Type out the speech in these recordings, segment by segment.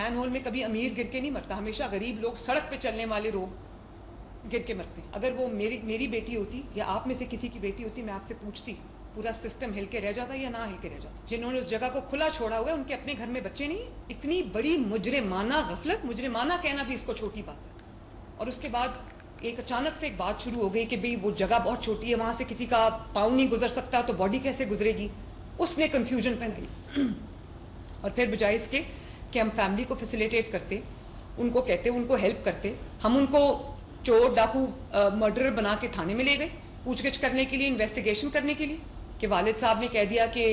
Man whole में कभी अमीर गिर के नहीं मरता, हमेशा गरीब लोग, सड़क पे चलने वाले लोग गिर के मरते हैं। अगर वो मेरी बेटी होती या आप में से किसी की बेटी होती, मैं आपसे पूछती पूरा सिस्टम हिल के रह जाता या ना हिल के रह जाता। जिन्होंने उस जगह को खुला छोड़ा हुआ है उनके अपने घर में बच्चे नहीं। इतनी बड़ी मुजरिमाना गफलत, मुजरिमाना कहना भी इसको छोटी बात है। और उसके बाद एक अचानक से एक बात शुरू हो गई कि भाई वो जगह बहुत छोटी है, वहाँ से किसी का पाँव नहीं गुजर सकता, तो बॉडी कैसे गुजरेगी। उसने कन्फ्यूजन पहनाई। और फिर बजाय इसके कि हम फैमिली को फैसिलिटेट करते, उनको कहते, उनको हेल्प करते, हम उनको चोर डाकू मर्डरर बना के थाने में ले गए पूछगिछ करने के लिए, इन्वेस्टिगेशन करने के लिए, कि वालिद साहब ने कह दिया कि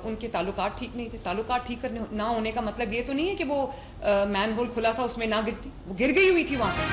उनके ताल्लुकात ठीक नहीं थे। ताल्लुकात ठीक करने ना होने का मतलब ये तो नहीं है कि वो मैन होल खुला था उसमें ना गिरती, वो गिर गई हुई थी वहां पर।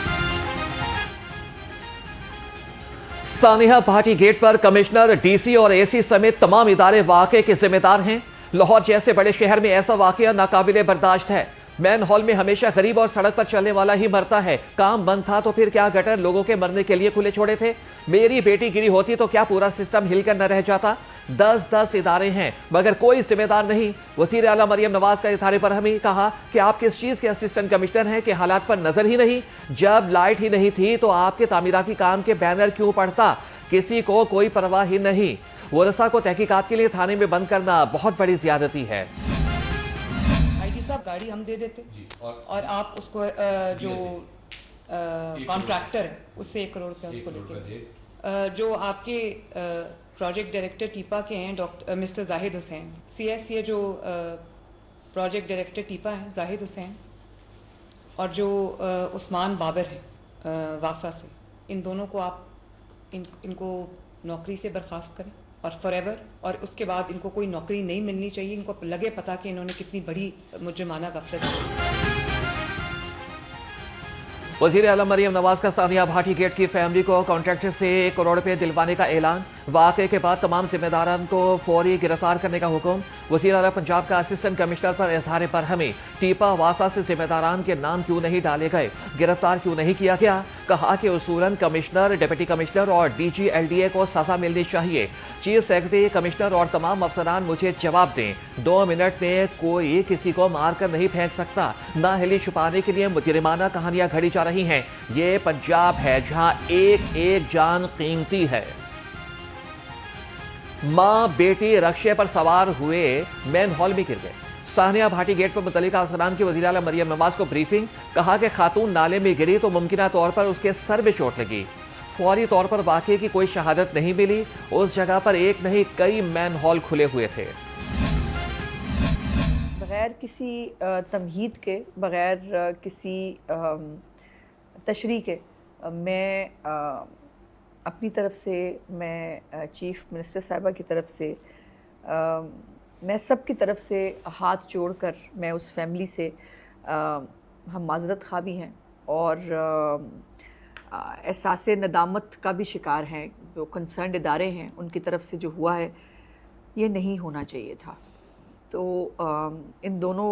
सानिया भाटी गेट पर कमिश्नर, डीसी और एसी समेत तमाम इदारे वाकये के जिम्मेदार हैं। लाहौर जैसे बड़े शहर में ऐसा वाकया नाकाबिले बर्दाश्त है। मैन हॉल में हमेशा गरीब और सड़क पर चलने वाला ही मरता है। काम बंद था तो फिर क्या गटर लोगों के मरने के लिए खुले छोड़े थे? मेरी बेटी गिरी होती तो क्या पूरा सिस्टम हिलकर न रह जाता? 10 इदारे हैं मगर कोई जिम्मेदार नहीं। वज़ीर आला मरियम नवाज का इज़हार बरहमी, कहा कि आप किस चीज के असिस्टेंट कमिश्नर हैं कि हालात पर नजर ही नहीं। जब लाइट ही नहीं थी तो आपके तामीराती काम के बैनर क्यों पड़ता? किसी को कोई परवाह ही नहीं। वरसा को तहकीकात के लिए थाने में बंद करना बहुत बड़ी ज्यादती है। आईजी साहब गाड़ी हम दे देते और आप उसको जो कॉन्ट्रैक्टर है उससे 1 करोड़ रुपया उसको लेके, जो आपके प्रोजेक्ट डायरेक्टर टीपा के हैं doctor mister Zahid Hussain, CSCA जो प्रोजेक्ट डायरेक्टर टीपा हैं जाहिद हुसैन, और जो उस्मान बाबर है वासा से, इन दोनों को आप इनको नौकरी से बर्खास्त करें और फॉरएवर, और उसके बाद इनको कोई नौकरी नहीं मिलनी चाहिए। इनको लगे पता कि इन्होंने कितनी बड़ी मुजरिमाना गफलत की। वज़ीर आला मरियम नवाज का सानिया भाटी गेट की फैमिली को कॉन्ट्रैक्टर से 1 करोड़ रुपए दिलवाने का ऐलान। वाकये के बाद तमाम जिम्मेदारान को फौरी गिरफ्तार करने का हुक्म। वज़ीर आला पंजाब का असिस्टेंट कमिश्नर पर इज़हार बरहमी, टीपा वासा से जिम्मेदारान के नाम क्यों नहीं डाले गए, गिरफ्तार क्यों नहीं किया गया? कहा कि उसूलन कमिश्नर, डिप्टी कमिश्नर और DG LDA को सजा मिलनी चाहिए। चीफ सेक्रेटरी, कमिश्नर और तमाम अफसरान मुझे जवाब दें। 2 मिनट में कोई किसी को मारकर नहीं फेंक सकता। नाअहली छुपाने के लिए मुजरिमाना कहानियां घड़ी जा रही हैं। ये पंजाब है जहां एक एक जान कीमती है। मां बेटी रक्शे पर सवार हुए मैन हॉल में गिर गए। सानिया भाटी गेट पर मुतल्लिका अफसरान की वज़ीर आला मरियम नवाज को ब्रीफिंग, कहा कि खातून नाले में गिरी तो मुमकिना तौर पर उसके सर में चोट लगी। फौरी तौर पर वाकये की कोई शहादत नहीं मिली। उस जगह पर एक नहीं कई मैन हॉल खुले हुए थे। बगैर किसी तमहीद के, बगैर किसी तशरीह के, मैं अपनी तरफ से, मैं चीफ मिनिस्टर साहिबा की तरफ से, मैं सब की तरफ से हाथ जोड़कर मैं उस फैमिली से, हम माज़रत ख़्वाह भी हैं और एहसास नदामत का भी शिकार हैं। जो कंसर्न इदारे हैं उनकी तरफ से जो हुआ है ये नहीं होना चाहिए था। तो इन दोनों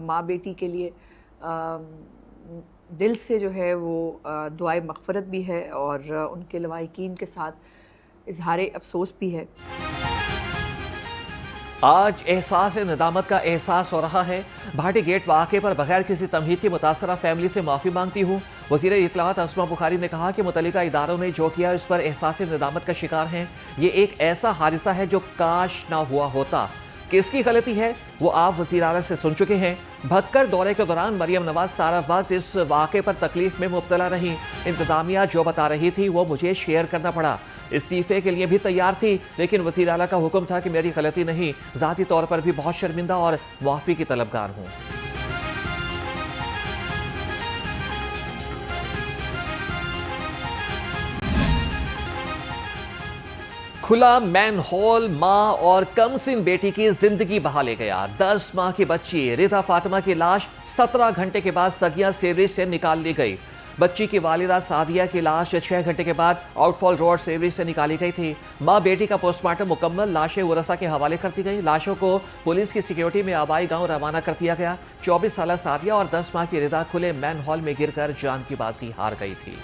माँ बेटी के लिए दिल से जो है वो दुआए मग़फ़रत भी है और उनके लवाहिकीन के साथ इज़हार अफसोस भी है। आज एहसास नदामत का एहसास हो रहा है। भाटी गेट वाक़े पर बगैर किसी तमहीद की मुतासरा फैमिली से माफ़ी मांगती हूँ। वज़ीर इत्तलाआत अस्मा बुखारी ने कहा कि मुतल्लिका इदारों ने जो किया इस पर एहसास नदामत का शिकार हैं। ये एक ऐसा हादसा है जो काश ना हुआ होता। किसकी गलती है वो आप वज़ीर आला से सुन चुके हैं। भक्कर दौरे के दौरान मरियम नवाज सारा वक्त इस वाक़े पर तकलीफ में मुब्तला रही। इंतज़ामिया जो बता रही थी वो मुझे शेयर करना पड़ा। इस्तीफ़े के लिए भी तैयार थी लेकिन वज़ीर आला का हुक्म था कि मेरी गलती नहीं। ज़ाती तौर पर भी बहुत शर्मिंदा और माफ़ी की तलबगार हूँ। खुला मैन हॉल मां और कमसिन बेटी की जिंदगी बहा ले गया। 10 माह की बच्ची रिदा फातिमा की लाश 17 घंटे के बाद सगिया सेवरेज से निकाल ली गई। बच्ची की वालिदा सादिया की लाश 6 घंटे के बाद आउटफॉल रोड सेवरेज से निकाली गई थी। मां बेटी का पोस्टमार्टम मुकम्मल, लाशें वरसा के हवाले कर दी गई। लाशों को पुलिस की सिक्योरिटी में आबाई गांव रवाना कर दिया गया। 24 साल सादिया और 10 माह की रिदा खुले मैन हॉल में गिरकर जान की बाजी हार गई थी।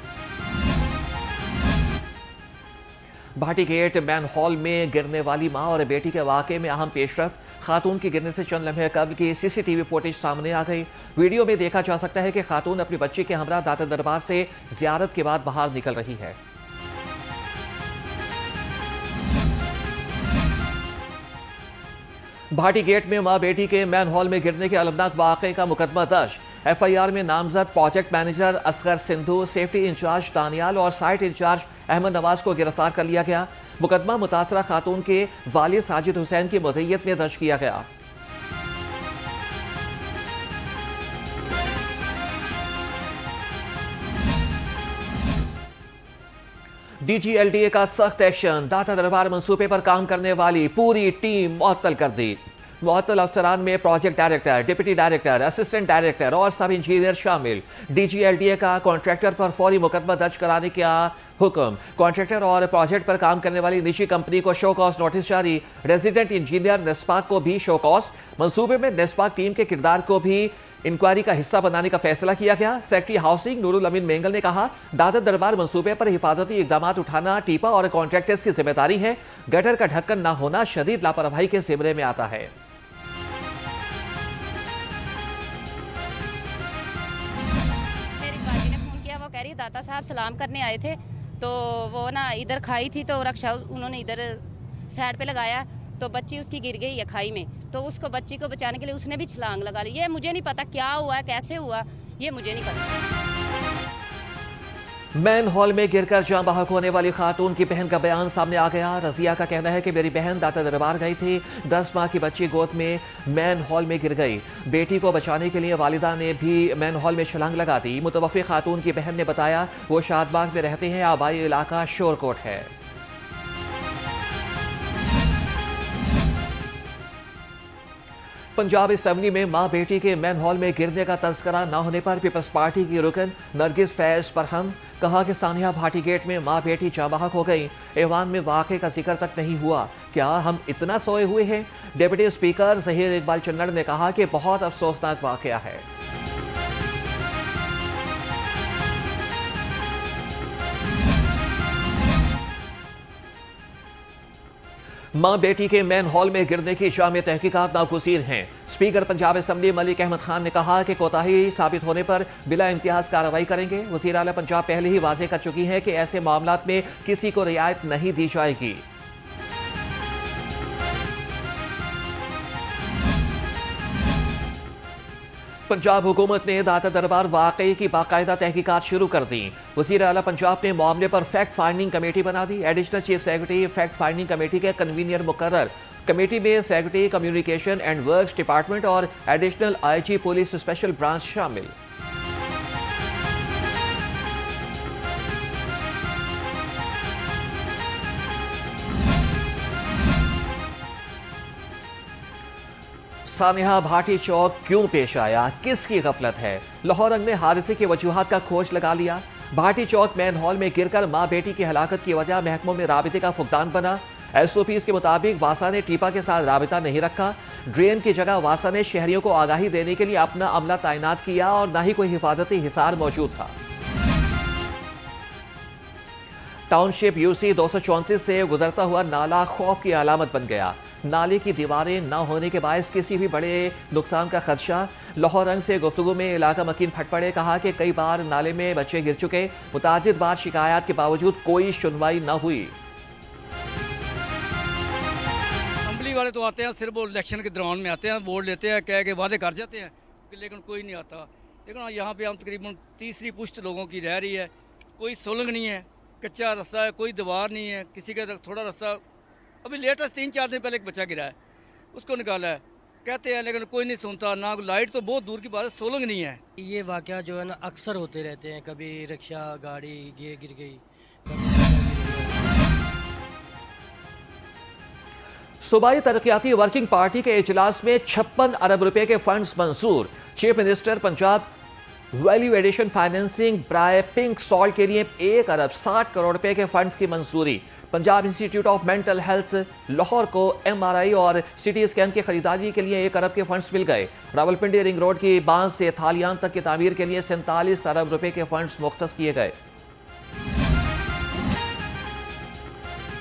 भाटी गेट मैन हॉल में गिरने वाली मां और बेटी के वाकये में अहम पेशरफ। खातून के गिरने से चंद लम्हे कबल की सीसीटीवी फुटेज सामने आ गई। वीडियो में देखा जा सकता है कि खातून अपनी बच्ची के हमरा दाता दरबार से जियारत के बाद बाहर निकल रही है। भाटी गेट में मां बेटी के मैन हॉल में गिरने के अलमनाक वाकये का मुकदमा दर्ज। एफआईआर में नामजद project manager Asgar Sindhu, safety in charge Daniyal और साइट इंचार्ज अहमद नवाज को गिरफ्तार कर लिया गया। मुकदमा मुतासरा खातून के वालिद साजिद हुसैन की मुद्दईयत में दर्ज किया गया। डीजीएलडीए का सख्त एक्शन, दाता दरबार मंसूबे पर काम करने वाली पूरी टीम मुअत्तल कर दी। मुअत्तल अफसरान में project director, deputy director, assistant director और सब इंजीनियर शामिल। डीजीएलडीए का कॉन्ट्रैक्टर पर फौरी मुकदमा दर्ज कराने का हुक्म। कॉन्ट्रैक्टर और प्रोजेक्ट पर काम करने वाली निजी कंपनी को शो कॉज नोटिस जारी। रेजिडेंट इंजीनियर नेस्पाक को भी शो कॉज। मंसूबे में नेस्पाक टीम के किरदार को भी इंक्वायरी का हिस्सा बनाने का फैसला किया गया। सेक्रेटरी हाउसिंग नूरुल अमीन मेंगल ने कहा, दाता दरबार मंसूबे पर हिफाजती इकदाम उठाना टीपा और कॉन्ट्रैक्टर्स की जिम्मेदारी है। गटर का ढक्कन न होना शदीद लापरवाही के ज़िम्मे में आता है। मेरी बाजी ने फोन किया, वो कह रही दाता साहब सलाम करने आए थे, तो वो ना इधर खाई थी तो रक्षा उन्होंने इधर साइड पे लगाया तो बच्ची उसकी गिर गई है खाई में, तो उसको बच्ची को बचाने के लिए उसने भी छलांग लगा ली। ये मुझे नहीं पता क्या हुआ, कैसे हुआ, ये मुझे नहीं पता। मैन हॉल में गिरकर जान बहक होने वाली खातून की बहन का बयान सामने आ गया। रजिया का कहना है कि मेरी बहन दाता दरबार गई थी, 10 माह की बच्ची गोद में मैन हॉल में गिर गई। बेटी को बचाने के लिए वालिदा ने भी मैन हॉल में छलांग लगा दी। मुतवफ़्फ़ी खातून की बहन ने बताया वो शादबाग में रहते हैं, आबाई इलाका शोरकोट है। पंजाब असेंबली में मां बेटी के मैन हॉल में गिरने का तस्करा न होने पर पीपल्स पार्टी की रुकन नरगिस फैज परहम कहा कि सानिया भाटी गेट में मां बेटी जाँ बहक हो गई, ऐवान में वाक़े का जिक्र तक नहीं हुआ, क्या हम इतना सोए हुए हैं। डिप्टी स्पीकर ज़हीर इकबाल चन्नड़ ने कहा कि बहुत अफसोसनाक वाक़या है। मां बेटी के मैन हॉल में गिरने की जामे तहकीकात नागुज़ीर हैं। स्पीकर पंजाब असेंबली मलिक अहमद खान ने कहा कि कोताही साबित होने पर बिला इम्तियाज कार्रवाई करेंगे। वज़ीर आला पंजाब पहले ही वाज़ेह कर चुकी है कि ऐसे मामलात में किसी को रियायत नहीं दी जाएगी। पंजाब हुकूमत ने दाता दरबार वाकई की बाकायदा तहकीकात शुरू कर दी। वज़ीर आला पंजाब ने मामले पर फैक्ट फाइंडिंग कमेटी बना दी। Additional chief secretary fact finding committee के कन्वीनियर मुकर्रर। कमेटी में secretary communication and works department और additional IG police special branch शामिल। सानिया भाटी चौक क्यों पेश आया, किसकी गफलत है। लाहौर रंग ने हादसे की वजूहात का खोज लगा लिया। भाटी चौक मैन हॉल में गिरकर मां बेटी की हलाकत की वजह महकमों में राबिते का फुकदान बना। एसओपीज के मुताबिक वासा ने टीपा के साथ राबिता नहीं रखा। ड्रेन की जगह वासा ने शहरियों को आगाही देने के लिए अपना अमला तैनात किया और न ही कोई हिफाजती हिसार मौजूद था। टाउनशिप यूसी 234 से गुजरता हुआ नाला खौफ की अलामत बन गया। नाले की दीवारें न होने के बायस किसी भी बड़े नुकसान का खदशा। लाहौर रंग से गुफ्तगू में इलाका मकीन फट पड़े, कहा कि कई बार नाले में बच्चे गिर चुके, मुतादिद बार शिकायत के बावजूद कोई सुनवाई न हुई। असम्बली वाले तो आते हैं सिर्फ वो इलेक्शन के दौरान में आते हैं, वोट लेते हैं, कह के वादे कर जाते हैं, लेकिन कोई नहीं आता। लेकिन यहाँ पे हम तकरीबन तीसरी पुश्त लोगों की रह रही है, कोई सोलंग नहीं है, कच्चा रास्ता है, कोई दीवार नहीं है, किसी का थोड़ा रास्ता। अभी लेटेस्ट 3-4 दिन पहले एक बच्चा गिरा है, उसको निकाला है, कहते हैं, लेकिन कोई नहीं सुनता। ना लाइट तो बहुत दूर की बात है, सोलंग नहीं है। ये वाक़या जो है ना अक्सर होते रहते हैं, कभी रिक्शा गाड़ी ये गिर गई। सूबाई तरक्याती वर्किंग पार्टी के इजलास में 56 अरब रुपए के फंड्स मंजूर। Chief minister Punjab value addition financing ब्राय पिंक सॉल्ट के लिए 1 अरब 60 करोड़ रुपए के फंड्स की मंजूरी। Punjab institute of mental health Lahore को एमआरआई और सिटी स्कैन की खरीदारी के लिए 1 अरब के फंड्स मिल गए। रावलपिंडी रिंग रोड की बांस से थालियान तक की तामीर के लिए 47 अरब रुपए के फंड्स मुख्तस किए गए।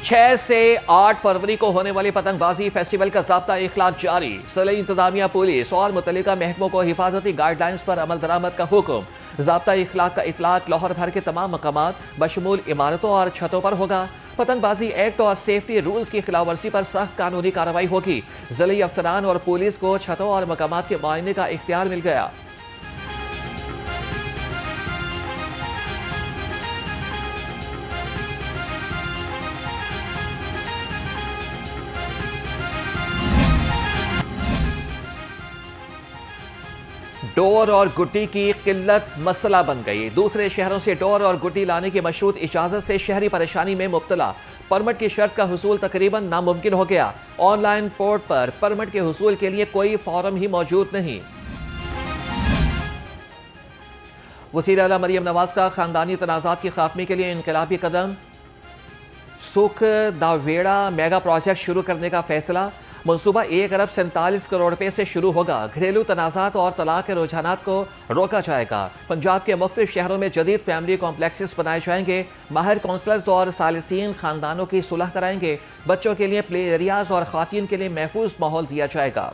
6 से 8 फरवरी को होने वाली पतंगबाजी फेस्टिवल का ज़ाब्ता इखलाक जारी। ज़िला इंतजामिया, पुलिस और मुतल्लिका महकमों को हिफाजती गाइडलाइंस पर अमल दरामद का हुक्म। ज़ाब्ता इखलाक का इतलाक लाहौर भर के तमाम मकामात बशमूल इमारतों और छतों पर होगा। पतंगबाजी एक्ट और सेफ्टी रूल्स की खिलाफवर्जी पर सख्त कानूनी कार्रवाई होगी। ज़िले अफसरान और पुलिस को छतों और मकामात के मुआयने का इख्तियार मिल गया। डोर और गुड्डी की किल्लत मसला बन गई। दूसरे शहरों से डोर और गुड्डी लाने की मशरूत इजाजत से शहरी परेशानी में मुब्तला। परमिट की शर्त का हुसूल तकरीबन नामुमकिन हो गया। ऑनलाइन पोर्ट पर परमिट के हुसूल के लिए कोई फॉर्म ही मौजूद नहीं। वज़ीर आला मरियम नवाज का खानदानी तनाज़ात के खात्मे के लिए इनकलाबी कदम। सुख दावेड़ा मेगा प्रोजेक्ट शुरू करने का फैसला। मनसूबा 1 अरब 47 करोड़ रुपए से शुरू होगा। घरेलू तनाज़ात और तलाक के रुझानात को रोका जाएगा। पंजाब के मुख्तलिफ शहरों में जदीद फैमिली कॉम्प्लेक्सेस बनाए जाएंगे। माहिर काउंसलर्स और सालिसीन खानदानों की सुलह कराएंगे। बच्चों के लिए प्ले एरियाज और ख़वातीन के लिए महफूज माहौल दिया जाएगा।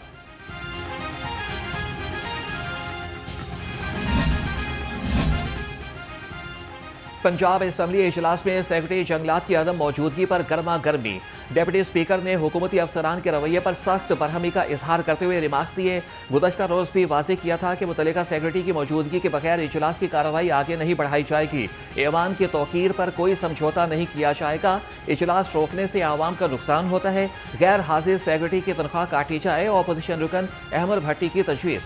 पंजाब असम्बली इजलास में सेक्रेटरी जंगलात की अदम मौजूदगी पर गर्मा गर्मी। डिप्टी स्पीकर ने हुकूमती अफसरान के रवैये पर सख्त बरहमी का इजहार करते हुए रिमार्क्स दिए। गुज़श्ता रोज़ भी वाज़ेह किया था कि मुतल्लिका सेक्रेटरी की मौजूदगी के बगैर इजलास की कार्रवाई आगे नहीं बढ़ाई जाएगी। ऐवान की तौकीर पर कोई समझौता नहीं किया जाएगा। इजलास रोकने से आवाम का नुकसान होता है। गैर हाजिर सेक्रेटरी की तनख्वाह काटी जाए। अपोजिशन रुकन अहमद भट्टी की तजवीज़।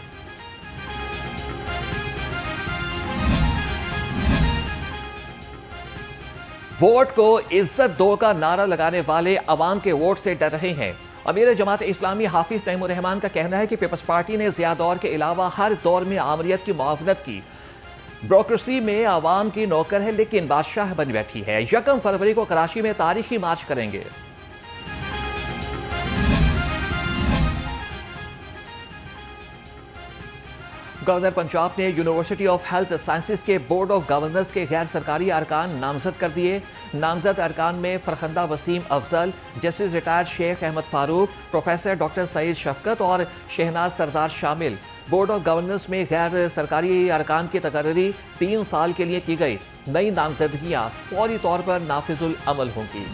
वोट को इज्जत दो का नारा लगाने वाले अवाम के वोट से डर रहे हैं। अमीर जमात इस्लामी हाफिज तैमूर रहमान का कहना है कि पीपल्स पार्टी ने ज़िया दौर के अलावा हर दौर में आमरीत की मुआवनत की। ब्यूरोक्रेसी में आवाम की नौकर है लेकिन बादशाह बन बैठी है। 1 फरवरी को कराची में तारीखी मार्च करेंगे। गवर्नर पंजाब ने यूनिवर्सिटी ऑफ हेल्थ साइंसेज के बोर्ड ऑफ गवर्नर्स के गैर सरकारी अरकान नामजद कर दिए। नामजद अरकान में Farkhanda Waseem Afzal, justice retired Sheikh Ahmad Farooq, professor doctor Saeed Shafqat और शहनाज सरदार शामिल। बोर्ड ऑफ गवर्नर्स में गैर सरकारी अरकान की तकर्री 3 साल के लिए की गई। नई नामजदगियाँ फौरी तौर पर नाफिजुल अमल होंगी।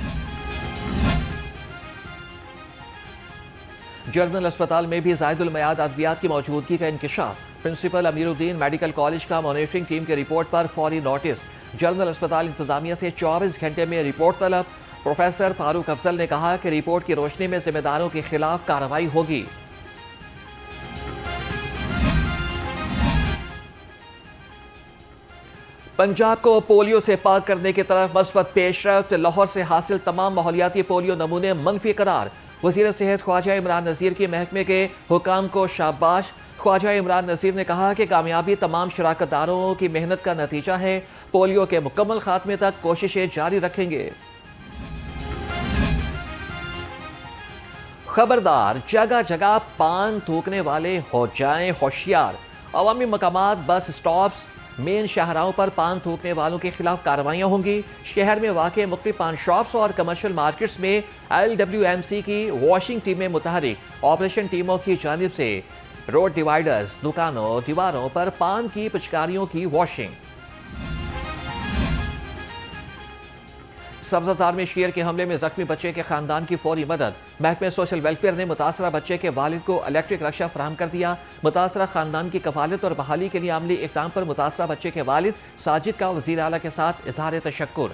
जनरल अस्पताल में भी ज़ायदुल मयाद अद्वियात की मौजूदगी का इंकशाफ। प्रिंसिपल अमीरुद्दीन मेडिकल कॉलेज का मॉनिटरिंग टीम की रिपोर्ट पर फौरी नोटिस। जनरल अस्पताल इंतजामिया से 24 घंटे में रिपोर्ट तलब। प्रोफेसर फारूक अफजल ने कहा कि रिपोर्ट की रोशनी में जिम्मेदारों के खिलाफ कार्रवाई होगी। पंजाब को पोलियो से पाक करने की तरफ मस्बत पेशरफ्त। लाहौर से हासिल तमाम माहौलियाती पोलियो नमूने मनफी करार। वज़ीर सेहत ख्वाजा इमरान नज़ीर की महकमे के हुकाम को शाबाश। ख्वाजा इमरान नज़ीर ने कहा कि कामयाबी तमाम शराकतदारों की मेहनत का नतीजा है। पोलियो के मुकम्मल खात्मे तक कोशिशें जारी रखेंगे। खबरदार, जगह जगह पान थूकने वाले हो जाएं होशियार। अवामी मकामात, बस स्टॉप्स, मेन शाहराहों पर पान थूकने वालों के खिलाफ कार्रवाइयाँ होंगी। शहर में वाक़ मुख्तलिफ पान शॉप्स और कमर्शियल मार्केट्स में LWMC की वॉशिंग टीमें मुतहरिक। ऑपरेशन टीमों की जानिब से रोड डिवाइडर्स, दुकानों, दीवारों पर पान की पिचकारियों की वॉशिंग। सब्ज़ातार में शेर के हमले में जख्मी बच्चे के खानदान की फौरी मदद। महकमे सोशल वेलफेयर ने मुतासरा बच्चे के वालिद को इलेक्ट्रिक रक्षा फराहम कर दिया। मुतासरा खानदान की कफालत और बहाली के लिए अमली इक़दाम पर मुतासरा बच्चे के वालिद साजिद का वज़ीर आला के साथ इज़हार तशक्कुर।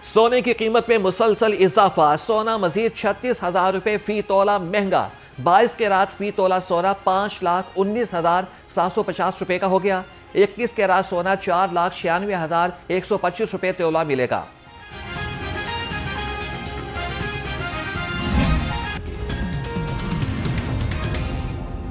सोने की कीमत में मुसलसल इजाफा। सोना मजीद 36,000 रुपये फी तोला महंगा। 22 के रात फी तोला सोना 5,19,750 रुपये का हो गया। 21 के रात सोना 4,96,125 रुपये तोला मिलेगा।